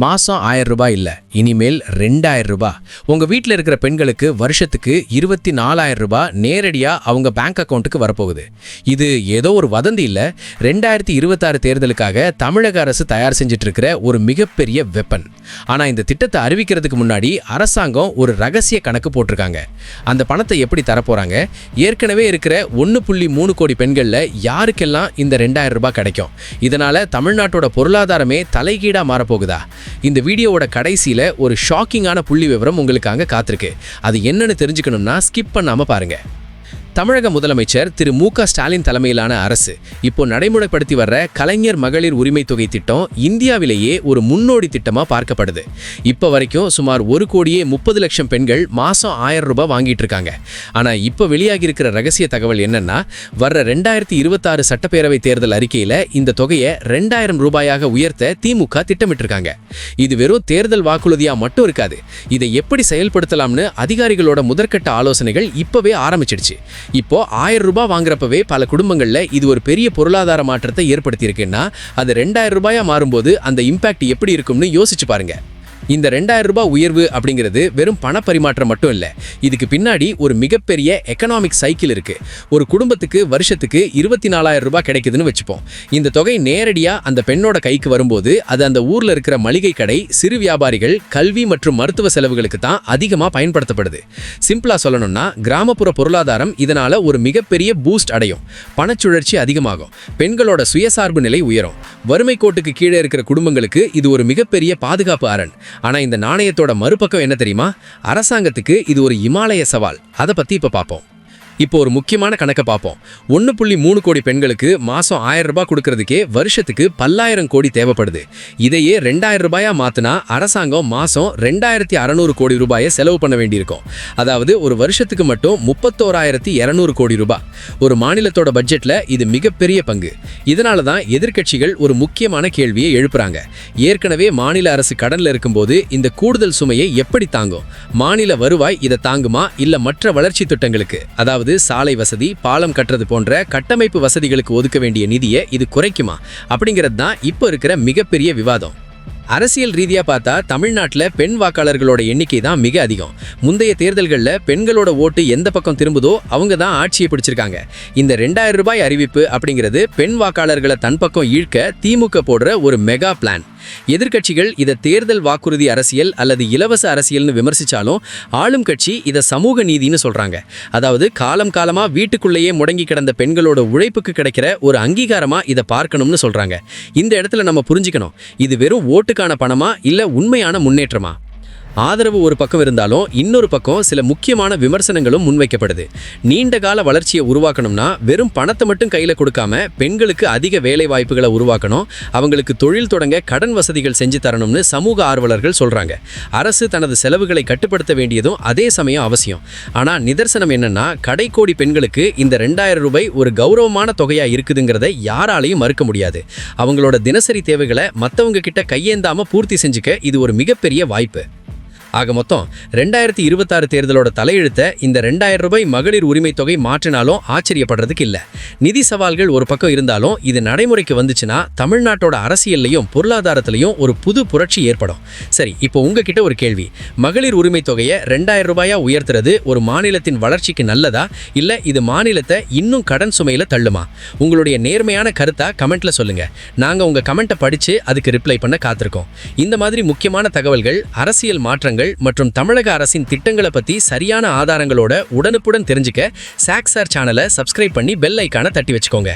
மாசம் 1000 ரூபாய் இல்ல, இனிமேல் 2000 ரூபாய். உங்க வீட்டில் இருக்கிற பெண்களுக்கு வருஷத்துக்கு 24,000 ரூபாய் நேரடியா அவங்க பேங்க் அக்கவுண்ட்டுக்கு வரப்போகுது. இது ஏதோ ஒரு வதந்தி இல்ல, 2026 தேர்தலுக்காக தமிழக அரசு தயார் செஞ்சுட்டு இருக்கிற ஒரு மிகப்பெரிய வெப்பன். ஆனா இந்த திட்டத்தை அறிவிக்கிறதுக்கு முன்னாடி அரசாங்கம் ஒரு ரகசிய கணக்கு போட்டிருக்காங்க. அந்த பணத்தை எப்படி தரப்போறாங்க, ஏற்கனவே இருக்கிற 1.3 கோடி பெண்கள்ல யாருக்கெல்லாம் இந்த 2000 ரூபாய் கிடைக்கும், இதனால தமிழ்நாட்டோட பொருளாதாரமே தலைகீழா மாறப்போகுதா? இந்த வீடியோவோட கடைசியில ஒரு ஷாக்கிங்கான புள்ளி விவரம் உங்களுக்காக காத்திருக்கு. அது என்னன்னு தெரிஞ்சுக்கணும்னா ஸ்கிப் பண்ணாம பாருங்க. தமிழக முதலமைச்சர் திரு மு.க. ஸ்டாலின் தலைமையிலான அரசு இப்போ நடைமுறைப்படுத்தி வர்ற கலைஞர் மகளிர் உரிமை தொகை திட்டம் இந்தியாவிலேயே ஒரு முன்னோடி திட்டமா பார்க்கப்படுது. இப்போ வரைக்கும் சுமார் 1,30,00,000 பெண்கள் மாசம் 1000 ரூபாய் வாங்கிட்டு இருக்காங்க. ஆனா இப்போ வெளியாகி இருக்கிற ரகசிய தகவல் என்னன்னா, வர்ற 2026 சட்டப்பேரவை தேர்தல் அறிக்கையில இந்த தொகையை 2000 ரூபாயாக உயர்த்த திமுக திட்டமிட்டிருக்காங்க. இது வெறும் தேர்தல் வாக்குறுதியா மட்டும் இருக்காது, இதை எப்படி செயல்படுத்தலாம்னு அதிகாரிகளோட முதற்கட்ட ஆலோசனைகள் இப்பவே ஆரம்பிச்சிடுச்சு. இப்போ 1000 ரூபாய் வாங்குறப்பவே பல குடும்பங்கள்ல இது ஒரு பெரிய பொருளாதார மாற்றத்தை ஏற்படுத்தி இருக்குன்னா, அது 2000 ரூபாயா மாறும்போது அந்த இம்பாக்ட் எப்படி இருக்கும்னு யோசிச்சு பாருங்க. இந்த 2000 ரூபாய் உயர்வு அப்படிங்கிறது வெறும் பண பரிமாற்றம் மட்டும் இல்லை, இதுக்கு பின்னாடி ஒரு மிகப்பெரிய எக்கனாமிக் சைக்கிள் இருக்கு. ஒரு குடும்பத்துக்கு வருஷத்துக்கு 24,000 ரூபாய் கிடைக்குதுன்னு வச்சுப்போம். இந்த தொகை நேரடியா அந்த பெண்ணோட கைக்கு வரும்போது அது அந்த ஊர்ல இருக்கிற மளிகை கடை, சிறு வியாபாரிகள், கல்வி மற்றும் மருத்துவ செலவுகளுக்கு தான் அதிகமாக பயன்படுத்தப்படுது. சிம்பிளா சொல்லணும்னா, கிராமப்புற பொருளாதாரம் இதனால ஒரு மிகப்பெரிய பூஸ்ட் அடையும், பணச்சுழற்சி அதிகமாகும், பெண்களோட சுயசார்பு நிலை உயரும். வறுமை கோட்டுக்கு கீழே இருக்கிற குடும்பங்களுக்கு இது ஒரு மிகப்பெரிய பாதுகாப்பு அரண். ஆனா இந்த நாணயத்தோட மறுபக்கம் என்ன தெரியுமா? அரசாங்கத்துக்கு இது ஒரு இமாலய சவால். அதை பத்தி இப்ப பார்ப்போம். இப்போ ஒரு முக்கியமான கணக்கை பார்ப்போம். 1.3 கோடி பெண்களுக்கு மாசம் 1000 ரூபாய் கொடுக்கறதுக்கே வருஷத்துக்கு 10,000 கோடி தேவைப்படுது. இதையே 2000 ரூபாயா மாத்தினா அரசாங்கம் மாசம் 2600 கோடி ரூபாயை செலவு பண்ண வேண்டியிருக்கும். அதாவது ஒரு வருஷத்துக்கு மட்டும் 31,200 கோடி ரூபாய். ஒரு மாநிலத்தோட பட்ஜெட்ல இது மிகப்பெரிய பங்கு. இதனால தான் எதிர்க்கட்சிகள் ஒரு முக்கியமான கேள்வியை எழுப்புறாங்க. ஏற்கனவே மாநில அரசு கடன்ல இருக்கும்போது இந்த கூடுதல் சுமையை எப்படி தாங்கும்? மாநில வருவாய் இதை தாங்குமா, இல்ல மற்ற வளர்ச்சி திட்டங்களுக்கு, அதாவது சாலை வசதி, பாலம் கட்டுறது போன்ற கட்டமைப்பு வசதிகளுக்கு ஒதுக்க வேண்டிய நிதியை இது குறைக்குமா அப்படிங்கிறது தான் இப்போ இருக்கிற மிகப்பெரிய விவாதம். அரசியல் ரீதியா பார்த்தா தமிழ்நாட்டில் பெண் வாக்காளர்களோட எண்ணிக்கை தான் மிக அதிகம். முந்தைய தேர்தல்களில் பெண்களோட ஓட்டு எந்த பக்கம் திரும்புதோ அவங்க தான் ஆட்சியை பிடிச்சிருக்காங்க. இந்த 2000 ரூபாய் அறிவிப்பு அப்படிங்கிறது பெண் வாக்காளர்களை தன் பக்கம் ஈழ்க்க திமுக போடுற ஒரு மெகா பிளான். எதிர்க்கட்சிகள் இதை தேர்தல் வாக்குறுதி அரசியல் அல்லது இலவச அரசியல்னு விமர்சிச்சாலும் ஆளும் கட்சி இதை சமூக நீதினு சொல்றாங்க. அதாவது காலம் காலமா வீட்டுக்குள்ளேயே முடங்கி கிடந்த பெண்களோட உழைப்புக்கு கிடைக்கிற ஒரு அங்கீகாரமா இதை பார்க்கணும்னு சொல்றாங்க. இந்த இடத்துல நம்ம புரிஞ்சுக்கணும், இது வெறும் ஓட்டுக்கான பணமா இல்ல உண்மையான முன்னேற்றமா? ஆதரவு ஒரு பக்கம் இருந்தாலும் இன்னொரு பக்கம் சில முக்கியமான விமர்சனங்களும் முன்வைக்கப்படுது. நீண்ட கால வளர்ச்சியை உருவாக்கணும்னா வெறும் பணத்தை மட்டும் கையில கொடுக்காம பெண்களுக்கு அதிக வேலை வாய்ப்புகளை உருவாக்கணும், அவங்களுக்கு தொழில் தொடங்க கடன் வசதிகள் செஞ்சு தரணும்னு சமூக ஆர்வலர்கள் சொல்றாங்க. அரசு தனது செலவுகளை கட்டுப்படுத்த வேண்டியதும் அதே சமயம் அவசியம். ஆனா நிதர்சனம் என்னன்னா, கடைக்கோடி பெண்களுக்கு இந்த 2000 ரூபாய் ஒரு கௌரவமான தொகையா இருக்குதுங்கிறத யாராலையும் மறுக்க முடியாது. அவங்களோட தினசரி தேவைகளை மற்றவங்க கிட்ட கையேந்தாம பூர்த்தி செஞ்சுக்க இது ஒரு மிகப்பெரிய வாய்ப்பு. ஆக மொத்தம் 2026 தேர்தலோட தலையெழுத்த இந்த 2000 ரூபாய் மகளிர் உரிமை தொகை மாற்றினாலும் ஆச்சரியப்படுறதுக்கு இல்லை. நிதி சவால்கள் ஒரு பக்கம் இருந்தாலும் இது நடைமுறைக்கு வந்துச்சுன்னா தமிழ்நாட்டோட அரசியல்லையும் பொருளாதாரத்திலையும் ஒரு புது புரட்சி ஏற்படும். சரி, இப்போ உங்ககிட்ட ஒரு கேள்வி. மகளிர் உரிமை தொகையை 2000 ரூபாயா உயர்த்துறது ஒரு மாநிலத்தின் வளர்ச்சிக்கு நல்லதா, இல்ல இது மாநிலத்தை இன்னும் கடன் சுமையில தள்ளுமா? உங்களுடைய நேர்மையான கருத்தா கமெண்ட்ல சொல்லுங்க. நாங்க உங்க கமெண்ட்டை படிச்சு அதுக்கு ரிப்ளை பண்ண காத்திருக்கோம். இந்த மாதிரி முக்கியமான தகவல்கள், அரசியல் மாற்றங்கள் மற்றும் தமிழக அரசின் திட்டங்களை பத்தி சரியான ஆதாரங்களோட உடனுக்குடன் தெரிஞ்சுக்க சாக்சார் சேனலை சப்ஸ்கிரைப் பண்ணி பெல் ஐகானை தட்டி வச்சுக்கோங்க.